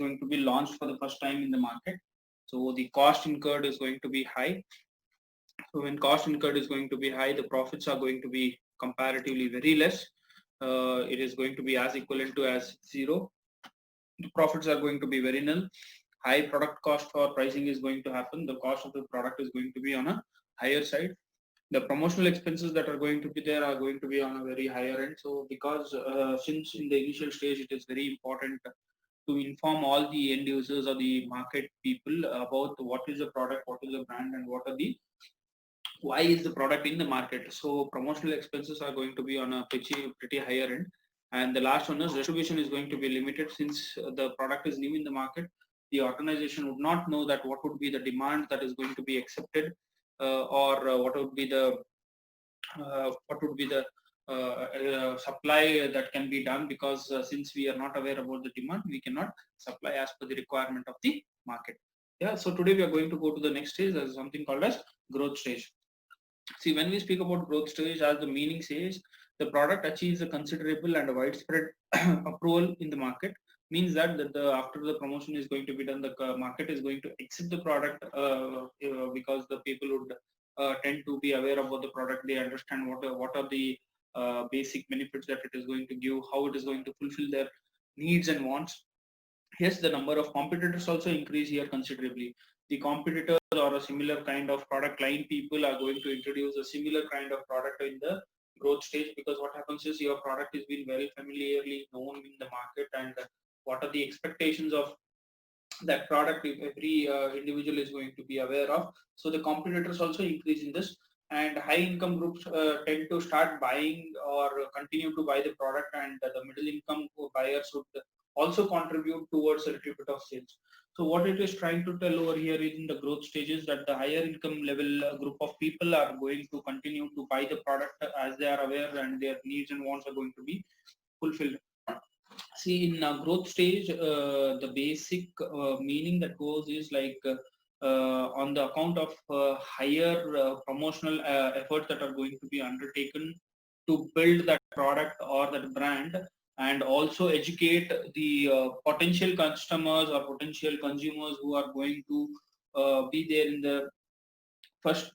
going to be launched for the first time in the market. So the cost incurred is going to be high. So when cost incurred is going to be high, the profits are going to be comparatively very less. It is going to be as equivalent to as zero. The profits are going to be very nil. High product cost for pricing is going to happen. The cost of the product is going to be on a higher side. The promotional expenses that are going to be there are going to be on a very higher end. So because since in the initial stage it is very important to inform all the end users or the market people about what is the product, what is the brand, and what are the why is the product in the market. So promotional expenses are going to be on a pretty higher end. And the last one is distribution is going to be limited since the product is new in the market. The organization would not know that what would be the demand that is going to be accepted, or what would be the supply that can be done, because since we are not aware about the demand, we cannot supply as per the requirement of the market. Yeah, so today we are going to go to the next stage, as something called as growth stage. See, when we speak about growth stage, as the meaning says, the product achieves a considerable and widespread approval in the market. Means that after the promotion is going to be done, the market is going to accept the product, because the people would tend to be aware about the product. They understand what are the basic benefits that it is going to give, how it is going to fulfill their needs and wants. Yes, the number of competitors also increase here considerably. The competitors or a similar kind of product line people are going to introduce a similar kind of product in the growth stage, because what happens is your product is being very familiarly known in the market, and what are the expectations of that product if every individual is going to be aware of. So the competitors also increase in this, and high income groups tend to start buying or continue to buy the product, and the middle income buyers would also contribute towards a little bit of sales. So what it is trying to tell over here in the growth stages, that the higher income level group of people are going to continue to buy the product as they are aware, and their needs and wants are going to be fulfilled. See, in growth stage, the basic meaning that goes is like, on the account of higher promotional efforts that are going to be undertaken to build that product or that brand, and also educate the potential customers or potential consumers who are going to be there in the first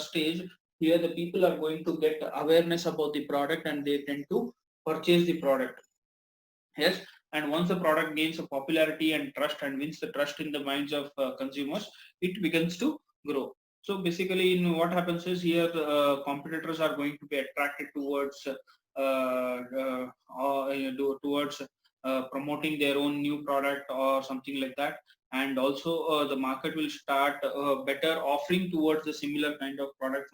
stage. Here the people are going to get awareness about the product, and they tend to purchase the product. Yes, and once the product gains a popularity and trust and wins the trust in the minds of consumers, it begins to grow. So basically, what happens is here, competitors are going to be attracted towards towards promoting their own new product or something like that, and also the market will start better offering towards the similar kind of product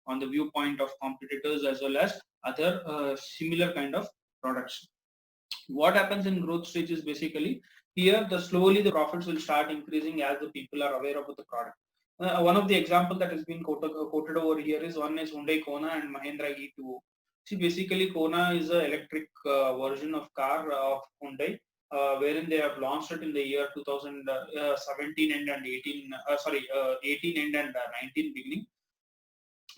on the viewpoint of competitors as well as other similar kind of products. What happens in growth stage is basically here the slowly the profits will start increasing as the people are aware about the product. One of the example that has been quoted over here is one is Hyundai Kona and Mahindra E2O. See, basically Kona is an electric version of car of Hyundai, wherein they have launched it in the year 2017 and 18, 18 and 19 beginning.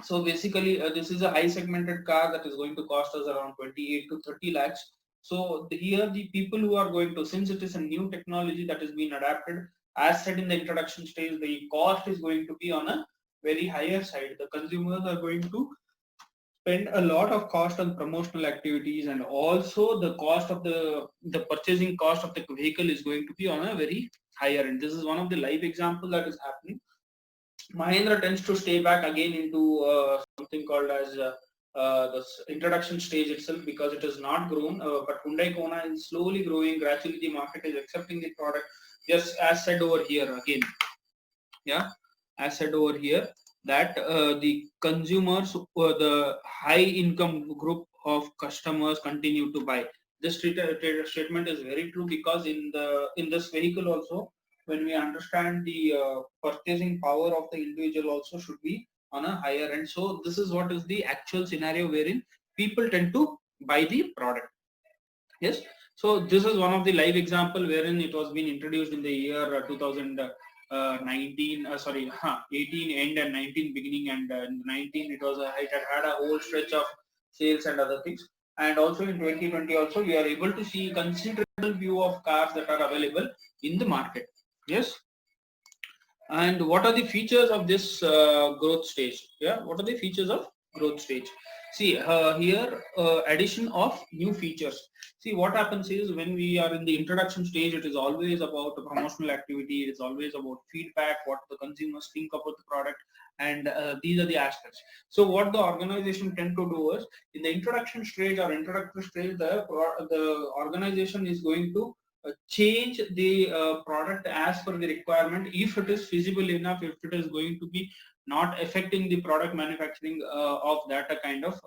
So basically, this is a high segmented car that is going to cost us around 28 to 30 lakhs. So here the people who are going to, since it is a new technology that is being adapted, as said in the introduction stage, the cost is going to be on a very higher side. The consumers are going to spend a lot of cost on promotional activities, and also the cost of the purchasing cost of the vehicle is going to be on a very higher end. This is one of the live example that is happening. Mahindra tends to stay back again into something called as the introduction stage itself, because it has not grown. But Hyundai Kona is slowly growing. Gradually, the market is accepting the product. Just as said over here again, yeah, as said over here, that the consumers, the high income group of customers continue to buy. This statement is very true, because in this vehicle also, when we understand the purchasing power of the individual also should be on a higher end. So this is what is the actual scenario wherein people tend to buy the product. Yes. So this is one of the live example wherein it was being introduced in the year 2019, 18 end and 19 beginning, and in 19 it had a whole stretch of sales and other things. and also in 2020 also we are able to see considerable view of cars that are available in the market. Yes. And what are the features of this growth stage? Yeah, what are the features of growth stage? See here, addition of new features. See, what happens is when we are in the introduction stage, it is always about the promotional activity. It is always about feedback, what the consumers think about the product, and these are the aspects. So what the organization tend to do is in the introduction stage or introductory stage, the organization is going to change the product as per the requirement if it is feasible enough, if it is going to be not affecting the product manufacturing of that kind of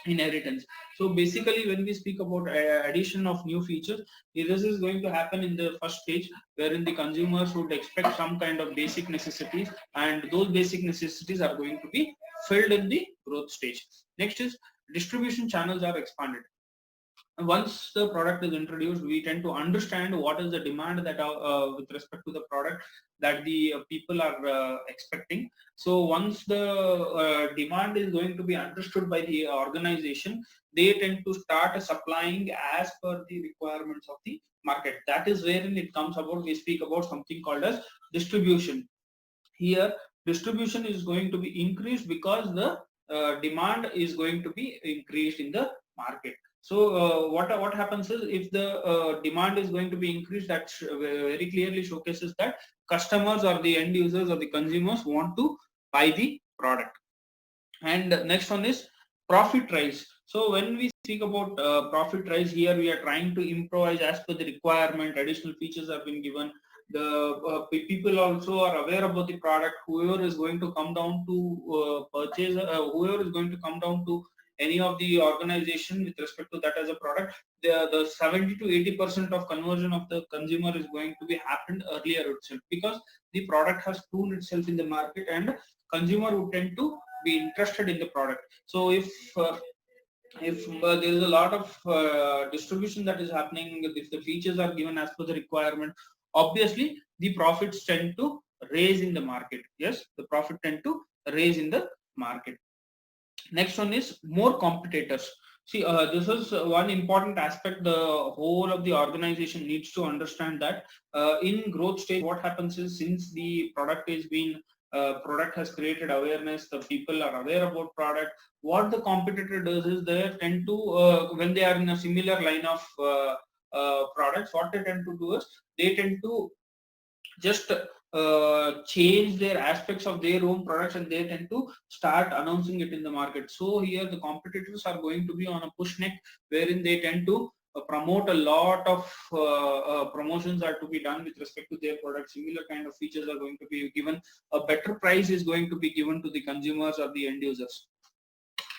inheritance. So basically when we speak about addition of new features, this is going to happen in the first stage, wherein the consumers would expect some kind of basic necessities, and those basic necessities are going to be filled in the growth stage. Next is distribution channels are expanded. Once the product is introduced, we tend to understand what is the demand that with respect to the product that the people are expecting. So once the demand is going to be understood by the organization, they tend to start supplying as per the requirements of the market. That is wherein it comes about. We speak about something called as distribution. Here distribution is going to be increased because the demand is going to be increased in the market. So what happens is if the demand is going to be increased, that very clearly showcases that customers or the end users or the consumers want to buy the product. And next one is profit rise. So when we speak about profit rise, here we are trying to improvise as per the requirement. Additional features have been given. The people also are aware about the product. Whoever is going to come down to purchase, whoever is going to come down to any of the organization with respect to that as a product, the 70 to 80% of conversion of the consumer is going to be happened earlier itself, because the product has proven itself in the market and consumer would tend to be interested in the product. So if there is a lot of distribution that is happening, if the features are given as per the requirement, obviously the profits tend to raise in the market. Yes, the profit tend to raise in the market. Next one is more competitors. See, this is one important aspect the whole of the organization needs to understand, that in growth stage, what happens is since the product is being product has created awareness, the people are aware about product. What the competitor does is they tend to when they are in a similar line of products, what they tend to do is they tend to just change their aspects of their own products, and they tend to start announcing it in the market. So here the competitors are going to be on a push neck, wherein they tend to promote a lot of promotions are to be done with respect to their products. Similar kind of features are going to be given. A better price is going to be given to the consumers or the end users.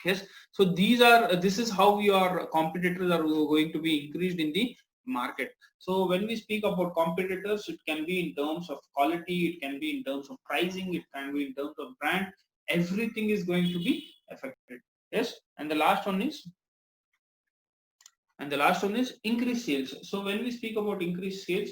Yes, so this is how your competitors are going to be increased in the market. So when we speak about competitors, it can be in terms of quality, it can be in terms of pricing, it can be in terms of brand. Everything is going to be affected. Yes, and the last one is increased sales. So when we speak about increased sales,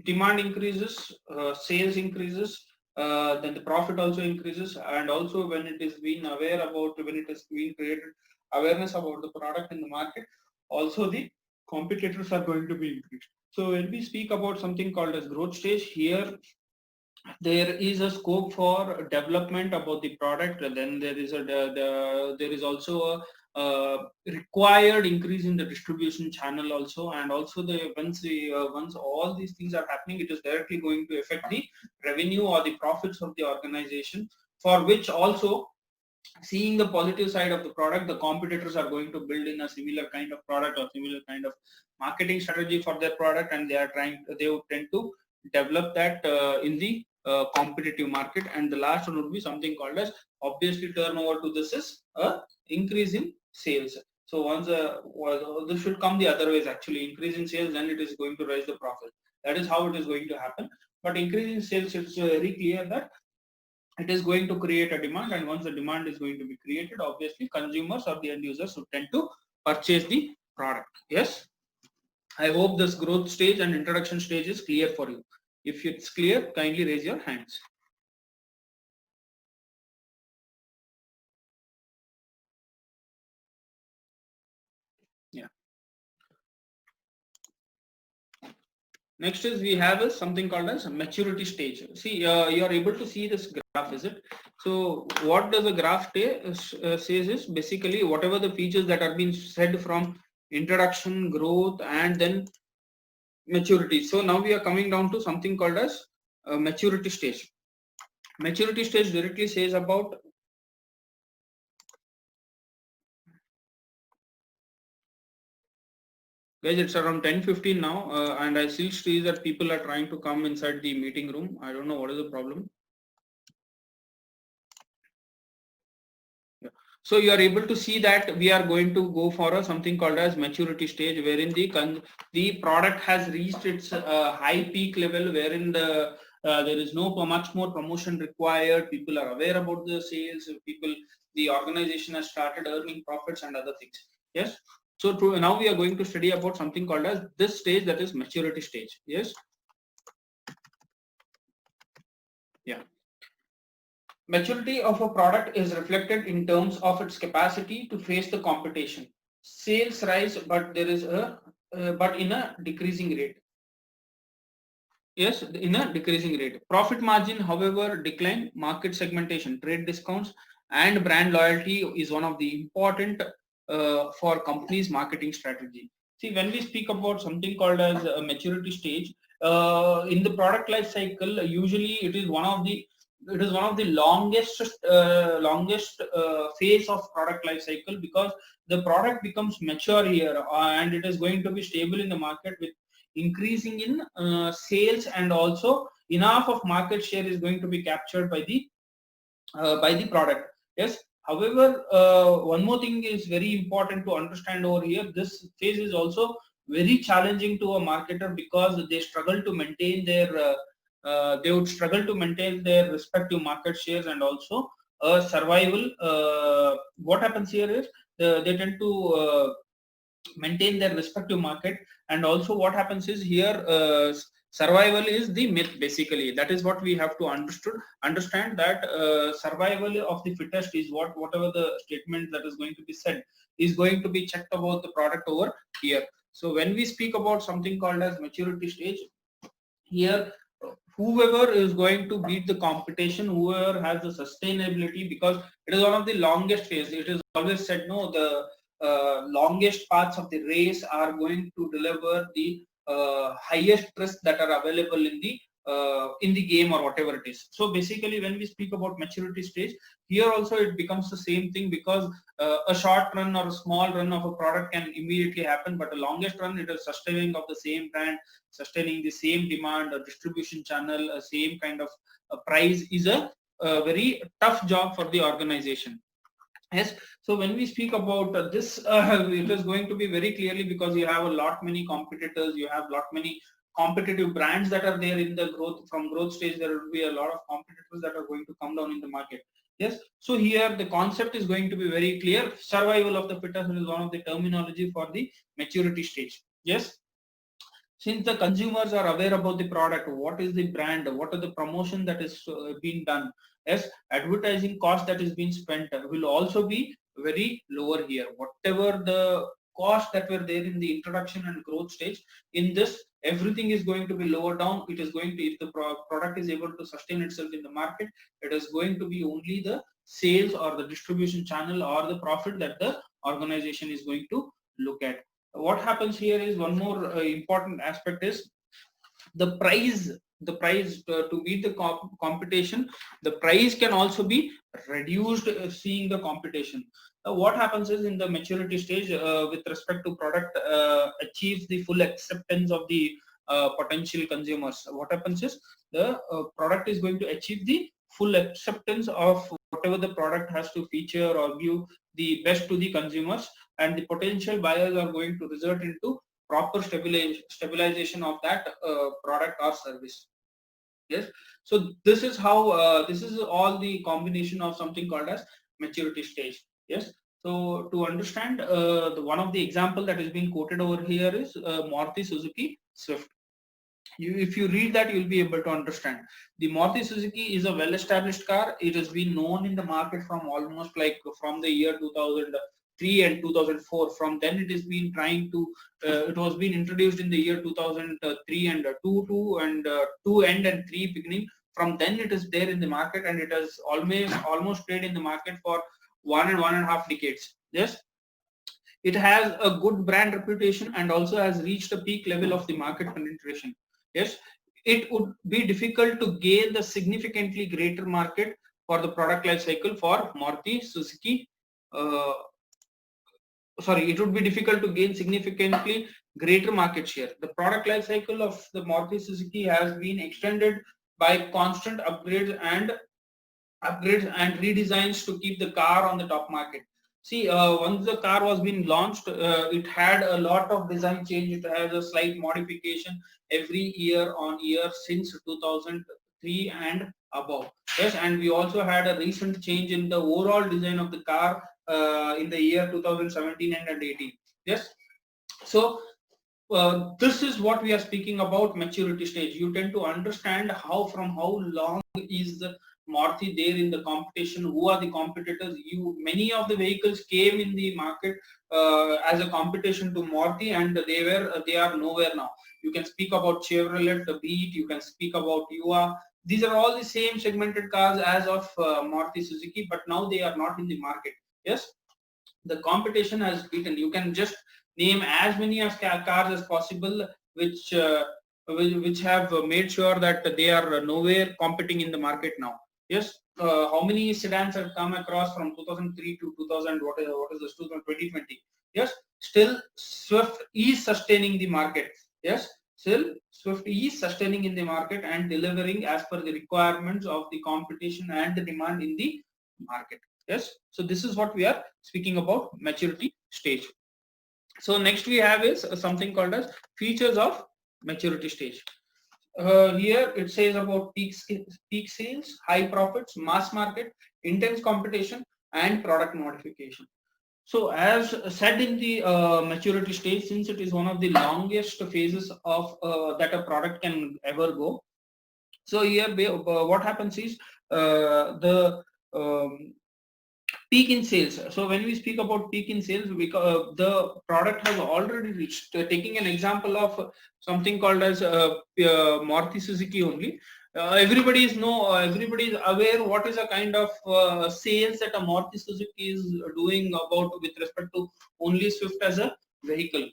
demand increases, sales increases, then the profit also increases. And also when it is being aware about, when it is being created awareness about the product in the market, also the competitors are going to be increased. So when we speak about something called as growth stage, here there is a scope for development about the product. Then there is there is also a required increase in the distribution channel also. And also the once all these things are happening, it is directly going to affect the revenue or the profits of the organization, for which also, seeing the positive side of the product, the competitors are going to build in a similar kind of product or similar kind of marketing strategy for their product, and they would tend to develop that in the competitive market. And the last one would be something called as, obviously turnover to this is a increase in sales. So once this should come the other ways, actually increase in sales, then it is going to raise the profit. That is how it is going to happen. But increase in sales, it's very clear that it is going to create a demand, and once the demand is going to be created, obviously consumers or the end users would tend to purchase the product. Yes, I hope this growth stage and introduction stage is clear for you. If it's clear, kindly raise your hands. Yeah. Next is we have is something called as maturity stage. See, you are able to see this graph, is it? So what does the graph says is basically whatever the features that are being said from introduction, growth, and then maturity. So now we are coming down to something called as maturity stage. Maturity stage directly says about, guys, it's around 10:15 now, and I still see that people are trying to come inside the meeting room. I don't know what is the problem. Yeah. So you are able to see that we are going to go for something called as maturity stage, wherein the product has reached its high peak level, wherein there is no much more promotion required. People are aware about the sales. The organization has started earning profits and other things. Yes. So now we are going to study about something called as this stage, that is maturity stage. Yes. Yeah. Maturity of a product is reflected in terms of its capacity to face the competition. Sales rise, but there is but in a decreasing rate. Yes, in a decreasing rate. Profit margin, however, decline. Market segmentation, trade discounts, and brand loyalty is one of the important for companies' marketing strategy. See, when we speak about something called as a maturity stage, in the product life cycle, usually it is one of the longest phase of product life cycle, because the product becomes mature here, and it is going to be stable in the market with increasing in sales, and also enough of market share is going to be captured by the product. Yes. However, one more thing is very important to understand over here. This phase is also very challenging to a marketer, because they struggle to maintain their they would struggle to maintain their respective market shares, and also survival. What happens here is they tend to maintain their respective market, and also what happens is here, survival is the myth. Basically, that is what we have to understand, that survival of the fittest is whatever the statement that is going to be said is going to be checked about the product over here. So when we speak about something called as maturity stage, here whoever is going to beat the competition, whoever has the sustainability, because it is one of the longest phase. It is always said, no, the longest parts of the race are going to deliver the highest trust that are available in the game, or whatever it is. So basically, when we speak about maturity stage, here also it becomes the same thing, because a short run or a small run of a product can immediately happen, but the longest run, it is sustaining of the same brand, sustaining the same demand, a distribution channel, a same kind of price, is a very tough job for the organization. Yes. So when we speak about this, it is going to be very clearly, because you have a lot many competitors, you have lot many competitive brands that are there in the growth stage. There will be a lot of competitors that are going to come down in the market. Yes. So here the concept is going to be very clear. Survival of the fittest is one of the terminology for the maturity stage. Yes. Since the consumers are aware about the product, what is the brand, what are the promotion that is being done, yes, advertising cost that is being spent will also be very lower here. Whatever the cost that were there in the introduction and growth stage, in this everything is going to be lower down. It is going to, if the product is able to sustain itself in the market, it is going to be only the sales or the distribution channel or the profit that the organization is going to look at. What happens here is one more important aspect is the price to beat the competition. The price can also be reduced seeing the competition. What happens is, in the maturity stage, with respect to product achieves the full acceptance of the potential consumers, what happens is the product is going to achieve the full acceptance of whatever the product has to feature or give the best to the consumers, and the potential buyers are going to result into proper stabilization of that product or service. Yes. So this is how this is all the combination of something called as maturity stage. Yes. So to understand, one of the example that is being quoted over here is Maruti Suzuki Swift. If you read that, you'll be able to understand. The Maruti Suzuki is a well-established car. It has been known in the market from almost like from the year 2000, 2003 and 2004. From then it has been trying to, it was been introduced in the year 2003 and 2 end and 3 beginning. From then it is there in the market, and it has almost stayed in the market for 1.5 decades. Yes, it has a good brand reputation and also has reached a peak level of the market penetration. Yes, it would be difficult to gain the significantly greater market for the product life cycle for Maruti Suzuki. It would be difficult to gain significantly greater market share. The product life cycle of the Maruti Suzuki has been extended by constant upgrades and redesigns to keep the car on the top market. See, once the car was being launched, it had a lot of design change. It has a slight modification every year on year since 2003 and above. Yes, and we also had a recent change in the overall design of the car in the year 2017 and 18. Yes, so this is what we are speaking about maturity stage. You tend to understand from how long is the Maruti there in the competition, who are the competitors. Many of the vehicles came in the market as a competition to Maruti, and they are nowhere now. You can speak about Chevrolet, the Beat, you can speak about Yua. These are all the same segmented cars as of Maruti Suzuki, but now they are not in the market. Yes, the competition has beaten. You can just name as many as cars as possible which have made sure that they are nowhere competing in the market now. Yes, how many sedans have come across from 2003 to 2000? What is this? 2020? Yes, still Swift is sustaining the market. Yes, still Swift is sustaining in the market and delivering as per the requirements of the competition and the demand in the market. Yes, so this is what we are speaking about maturity stage. So next we have is something called as features of maturity stage. Here it says about peak sales, high profits, mass market, intense competition, and product modification. So as said in the maturity stage, since it is one of the longest phases of that a product can ever go. So here what happens is the peak in sales. So when we speak about peak in sales, the product has already reached. Taking an example of something called as Maruti Suzuki only. Everybody is aware what is a kind of sales that a Maruti Suzuki is doing about with respect to only Swift as a vehicle.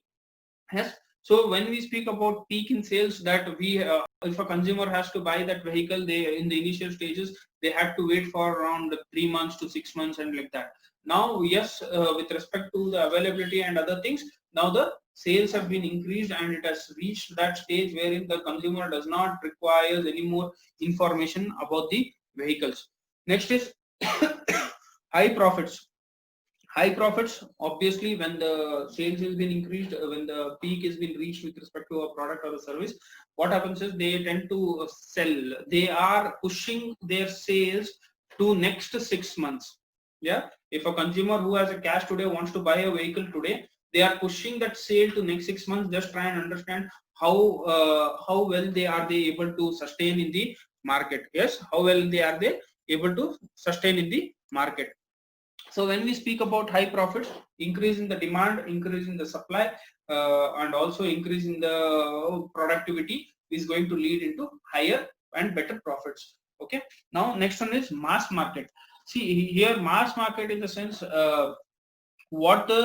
Yes. So when we speak about peak in sales, that if a consumer has to buy that vehicle, they in the initial stages they had to wait for around 3 months to 6 months and like that. Now, yes, with respect to the availability and other things, now the sales have been increased and it has reached that stage wherein the consumer does not require any more information about the vehicles. Next is high profits. High profits, obviously, when the sales has been increased, when the peak has been reached with respect to a product or a service, what happens is they tend to sell. They are pushing their sales to next 6 months. Yeah, if a consumer who has a cash today wants to buy a vehicle today, they are pushing that sale to next 6 months. Just try and understand how well they able to sustain in the market. Yes, how well they able to sustain in the market. So when we speak about high profits, increase in the demand, increase in the supply, and also increase in the productivity is going to lead into higher and better profits. Okay. Now next one is mass market. See here, mass market in the sense what the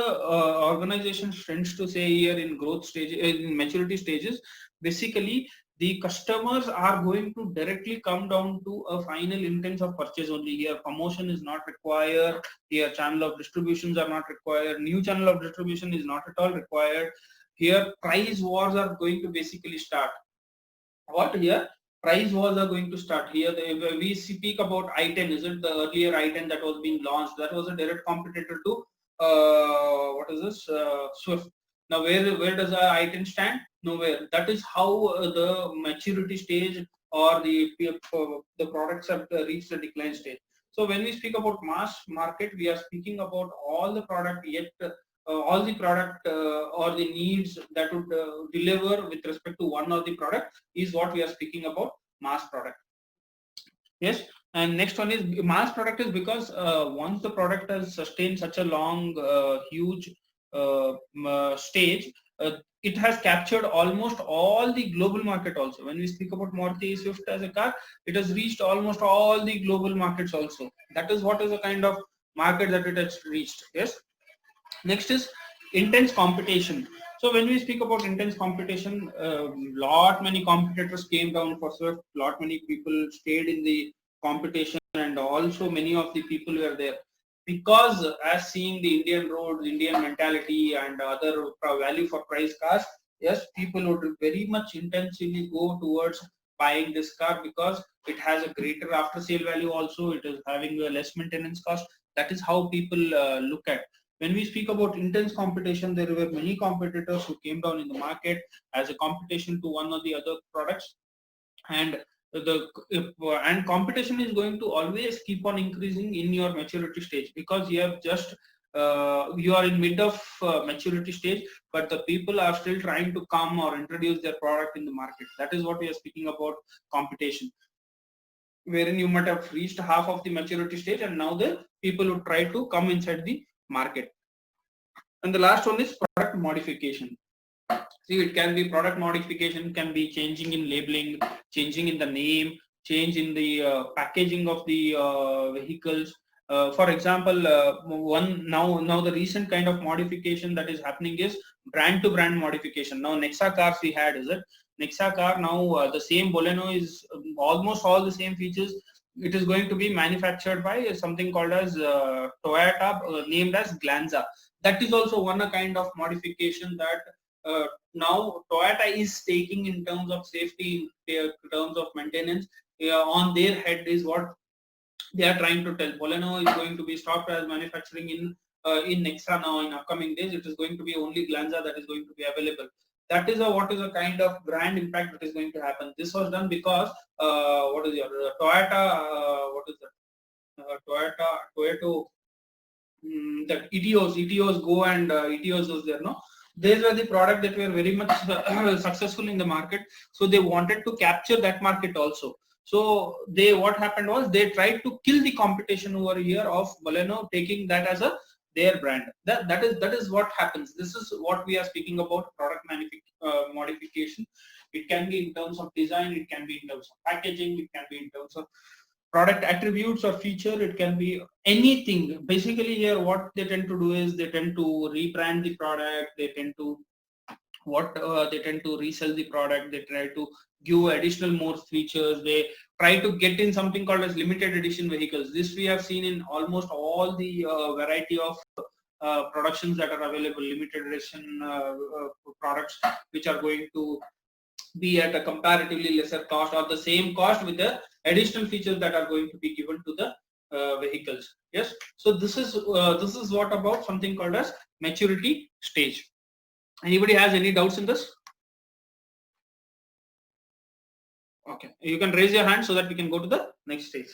organization tends to say here in growth stage, in maturity stages, basically the customers are going to directly come down to a final intent of purchase only. Here promotion is not required, here channel of distributions are not required, new channel of distribution is not at all required. Here price wars are going to basically start. What here? Price wars are going to start. Here we speak about i10. Is it the earlier i10 that was being launched? That was a direct competitor to what is this? Swift. Now where does the i10 stand? Nowhere. That is how the maturity stage or the products have reached the decline stage. So when we speak about mass market, we are speaking about all the product all the product or the needs that would deliver with respect to one or the product is what we are speaking about mass product. Yes. And next one is mass product is because once the product has sustained such a long, huge stage, it has captured almost all the global market also. When we speak about Maruti Swift as a car, it has reached almost all the global markets also. That is what is the kind of market that it has reached. Yes. Next is intense competition. So when we speak about intense competition, lot many competitors came down for Swift. Lot many people stayed in the competition, and also many of the people were there because as seeing the Indian roads, Indian mentality, and other value for price cars. Yes, people would very much intensively go towards buying this car because it has a greater after sale value. Also, it is having a less maintenance cost. That is how people look at. When we speak about intense competition, there were many competitors who came down in the market as a competition to one or the other products, and and competition is going to always keep on increasing in your maturity stage, because you have just you are in mid of maturity stage, but the people are still trying to come or introduce their product in the market. That is what we are speaking about competition, wherein you might have reached half of the maturity stage and now the people would try to come inside the market. And the last one is product modification. See, it can be product modification, can be changing in labeling, changing in the name, change in the packaging of the vehicles. For example, one now the recent kind of modification that is happening is brand to brand modification. Now Nexa cars we had, is it? Nexa car now the same Boleno is almost all the same features. It is going to be manufactured by something called as Toyota, named as Glanza. That is also one a kind of modification that now Toyota is taking in terms of safety, in terms of maintenance. On their head is what they are trying to tell. Boleno is going to be stopped as manufacturing in Nexa now. In upcoming days, it is going to be only Glanza that is going to be available. That is what is a kind of brand impact that is going to happen. This was done because what is your Toyota? What is that? Toyota. That Etios Go and Etios was there, no? These were the product that were very much successful in the market. So they wanted to capture that market also. So what happened was they tried to kill the competition over here of Baleno, taking that as a their brand. That is what happens. This is what we are speaking about product modification. It can be in terms of design, it can be in terms of packaging, it can be in terms of product attributes or feature, it can be anything. Basically here what they tend to do is they tend to rebrand the product, they tend to they tend to resell the product, they try to give additional more features, they try to get in something called as limited edition vehicles. This we have seen in almost all the variety of productions that are available, limited edition products which are going to be at a comparatively lesser cost or the same cost with the additional features that are going to be given to the vehicles. Yes, so this is what about something called as maturity stage. Anybody has any doubts in this? Okay, you can raise your hand so that we can go to the next stage.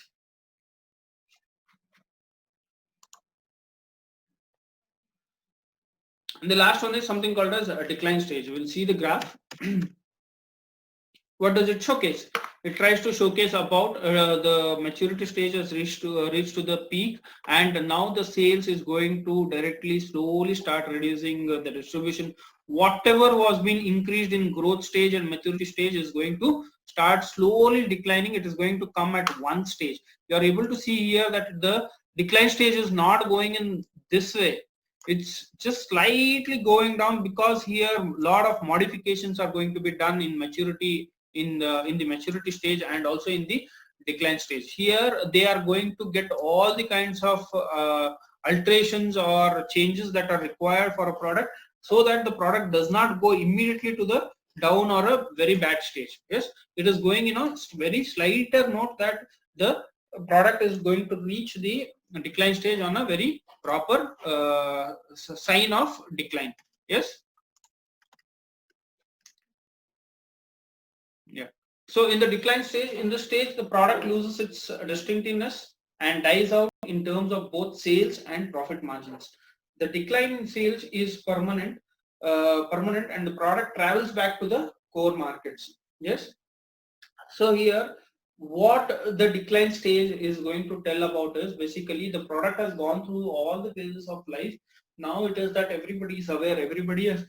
And the last one is something called as a decline stage. We'll see the graph. What does it showcase? It tries to showcase about the maturity stage has reached to the peak, and now the sales is going to directly slowly start reducing the distribution. Whatever was being increased in growth stage and maturity stage is going to start slowly declining. It is going to come at one stage. You are able to see here that the decline stage is not going in this way. It's just slightly going down because here a lot of modifications are going to be done in maturity, in the maturity stage and also in the decline stage. Here they are going to get all the kinds of alterations or changes that are required for a product, so that the product does not go immediately to the down or a very bad stage. Yes, it is going very slighter note that the product is going to reach the decline stage on a very proper sign of decline. Yes. Yeah. So in the decline stage, in this stage, the product loses its distinctiveness and dies out in terms of both sales and profit margins. The decline in sales is permanent, and the product travels back to the core markets. Yes. So here what the decline stage is going to tell about is basically the product has gone through all the phases of life. Now it is that everybody is aware, everybody is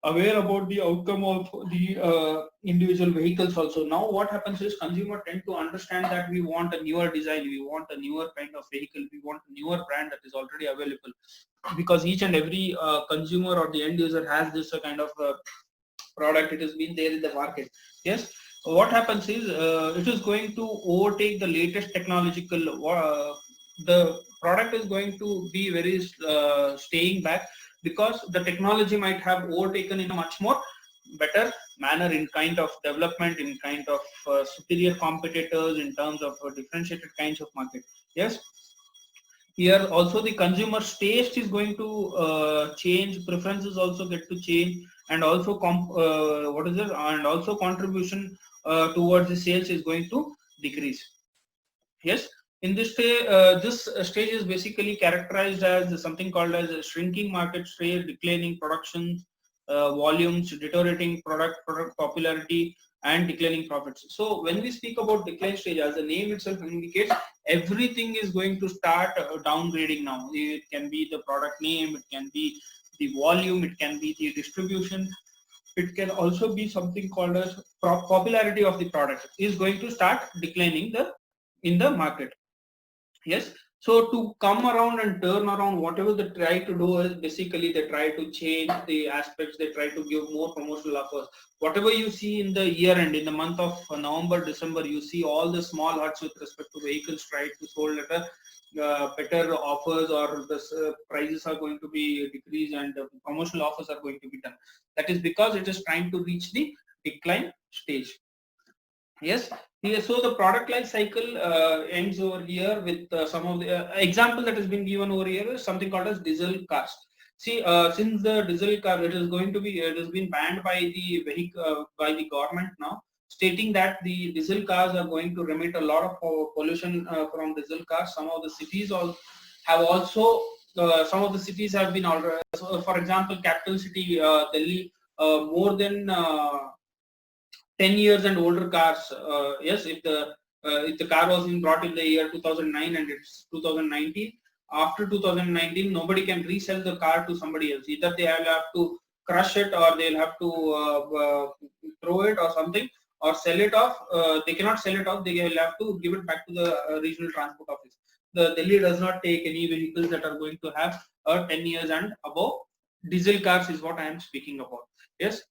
aware about the outcome of the individual vehicles also. Now what happens is consumer tend to understand that we want a newer design, we want a newer kind of vehicle, we want a newer brand that is already available, because each and every consumer or the end user has this kind of product. It has been there in the market. Yes, what happens is it is going to overtake the latest technological the product is going to be very staying back, because the technology might have overtaken in a much more better manner, in kind of development, in kind of superior competitors, in terms of differentiated kinds of market. Yes, here also the consumer's taste is going to change, preferences also get to change, and also what is it, and also contribution towards the sales is going to decrease. Yes, in this stage is basically characterized as something called as a shrinking market share, declining production volumes, deteriorating product popularity, and declining profits. So when we speak about decline stage, as the name itself indicates, everything is going to start downgrading now. It can be the product name, it can be the volume, it can be the distribution, it can also be something called as popularity of the product is going to start declining in the market. Yes, so to come around and turn around, whatever they try to do is basically they try to change the aspects, they try to give more promotional offers. Whatever you see in the year end, in the month of November, December, you see all the small huts with respect to vehicles try to sold at a better offers, or the prices are going to be decreased, and promotional offers are going to be done. That is because it is trying to reach the decline stage. Yes, here, so the product life cycle ends over here with some of the example that has been given over here is something called as diesel cars. See, since the diesel car, it has been banned by the vehicle by the government now, stating that the diesel cars are going to remit a lot of pollution from diesel cars. Some of the cities have also some of the cities have been already. So, for example, capital city Delhi, more than 10 years and older cars. Yes, if the car was been brought in the year 2009 and it's 2019, after 2019 nobody can resell the car to somebody else. Either they will have to crush it, or they'll have to throw it or something, or sell it off. They cannot sell it off, they will have to give it back to the regional transport office. The Delhi does not take any vehicles that are going to have 10 years and above. Diesel cars is what I am speaking about. Yes,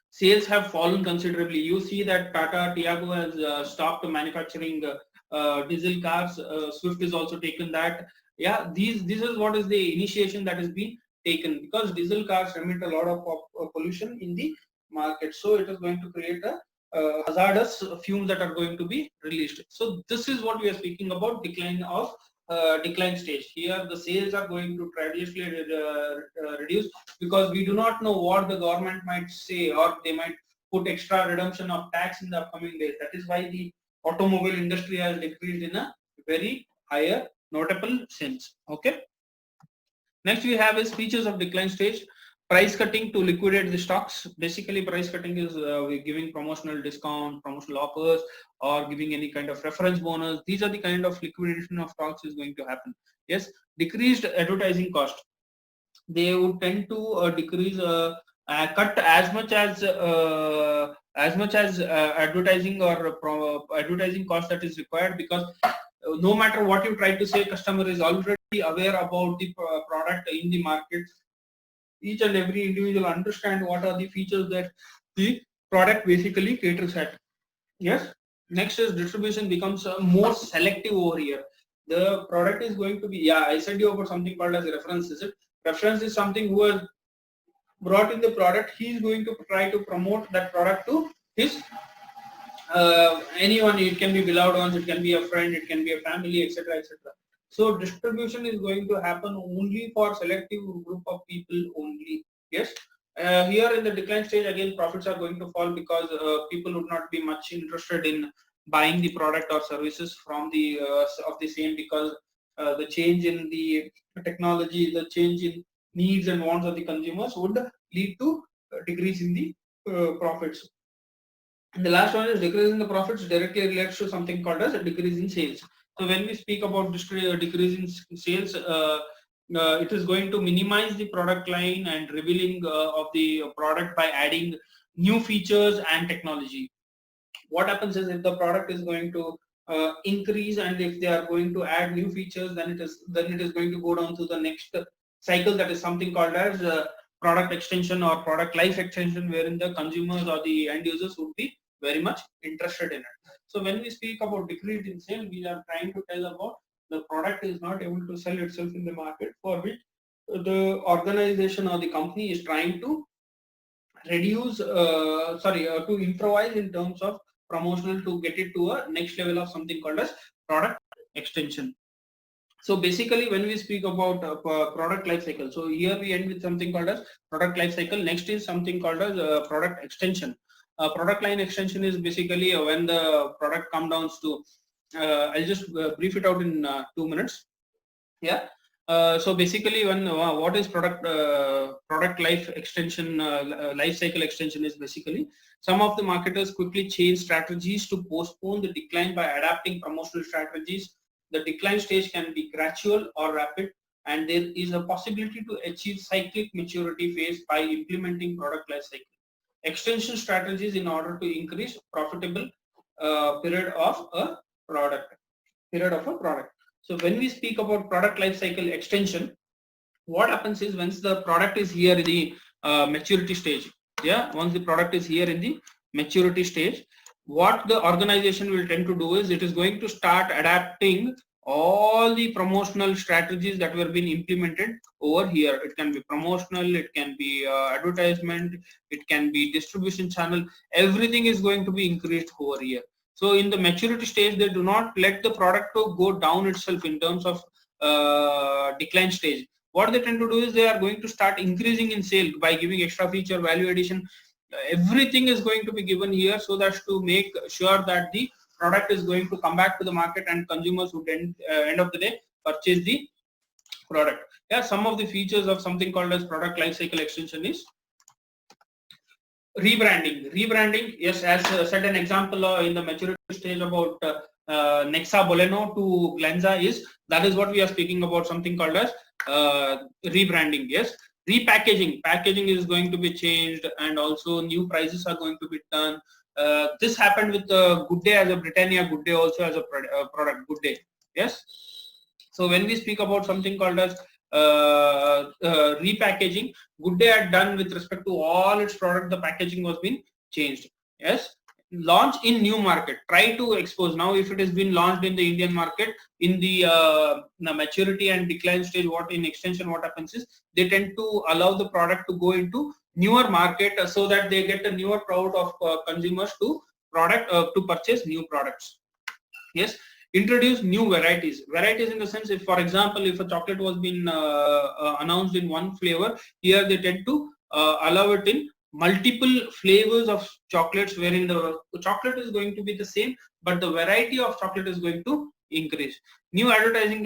sales have fallen considerably. You see that Tata Tiago has stopped manufacturing diesel cars. Swift is also taken that. Yeah, this is what is the initiation that has been taken, because diesel cars emit a lot of pollution in the market. So it is going to create a hazardous fumes that are going to be released. So this is what we are speaking about, decline stage. Here the sales are going to traditionally reduce, because we do not know what the government might say, or they might put extra redemption of tax in the upcoming days. That is why the automobile industry has decreased in a very higher notable sense. Okay. Next we have is features of decline stage. Price cutting to liquidate the stocks. Basically, price cutting is we're giving promotional discount, promotional offers, or giving any kind of reference bonus. These are the kind of liquidation of stocks is going to happen. Yes, decreased advertising cost. They would tend to decrease, cut as much as advertising or advertising cost that is required, because no matter what you try to say, customer is already aware about the product in the market. Each and every individual understand what are the features that the product basically caters at. Yes. Next is distribution becomes more selective over here. The product is going to be, yeah, I said you about something called as reference. Is it? Reference is something who has brought in the product. He is going to try to promote that product to his anyone. It can be beloved ones, it can be a friend, it can be a family, etc., etc. So distribution is going to happen only for selective group of people only. Yes. Here in the decline stage, again profits are going to fall, because people would not be much interested in buying the product or services from the of the same, because the change in the technology, the change in needs and wants of the consumers would lead to decrease in the profits. And the last one is decrease in the profits directly relates to something called as a decrease in sales. So when we speak about decrease in sales, it is going to minimize the product line and revealing of the product by adding new features and technology. What happens is if the product is going to increase and if they are going to add new features, then it is going to go down to the next cycle, that is something called as product extension or product life extension, wherein the consumers or the end users would be very much interested in it. So when we speak about decrease in sale, we are trying to tell about the product is not able to sell itself in the market, for which the organization or the company is trying to reduce to improvise in terms of promotional to get it to a next level of something called as product extension. So basically when we speak about product life cycle, so here we end with something called as product life cycle. Next is something called as product extension. Product line extension is basically when the product comes down to I'll just brief it out in 2 minutes. Yeah. So basically, when what is product life extension, life cycle extension is basically some of the marketers quickly change strategies to postpone the decline by adapting promotional strategies. The decline stage can be gradual or rapid, and there is a possibility to achieve cyclic maturity phase by implementing product life cycle extension strategies in order to increase profitable period of a product. So when we speak about product life cycle extension, what happens is once the product is here in the maturity stage, once the product is here in the maturity stage, what the organization will tend to do is it is going to start adapting all the promotional strategies that were being implemented over here. It can be promotional, it can be advertisement, it can be distribution channel. Everything is going to be increased over here. So in the maturity stage, they do not let the product to go down itself in terms of decline stage. What they tend to do is they are going to start increasing in sale by giving extra feature, value addition. Everything is going to be given here so that to make sure that the product is going to come back to the market and consumers would end of the day purchase the product. Yeah, some of the features of something called as product life cycle extension is rebranding. Yes, as said, an example in the maturity stage about Nexa Boleno to Glenza is that is what we are speaking about, something called as rebranding. Yes, packaging is going to be changed, and also new prices are going to be done. This happened with Good Day as a Britannia Good Day also as a product Good Day. Yes, so when we speak about something called as repackaging, Good Day had done with respect to all its product, the packaging was been changed. Yes, launch in new market, try to expose. Now if it has been launched in the Indian market in the maturity and decline stage, what in extension what happens is they tend to allow the product to go into newer market so that they get a newer crowd of consumers to purchase new products. Yes, introduce new varieties in the sense, if for example if a chocolate was been announced in one flavor, here they tend to allow it in multiple flavors of chocolates, wherein the chocolate is going to be the same but the variety of chocolate is going to increase. New advertising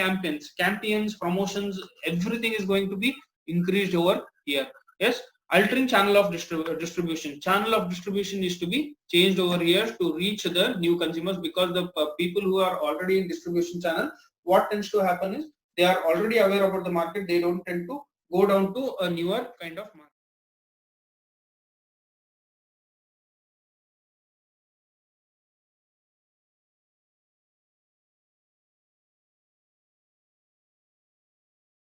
campaigns, promotions, everything is going to be increased over here. Yes, altering channel of distribution. Channel of distribution is to be changed over here to reach the new consumers, because the people who are already in distribution channel, what tends to happen is they are already aware about the market. They don't tend to go down to a newer kind of market.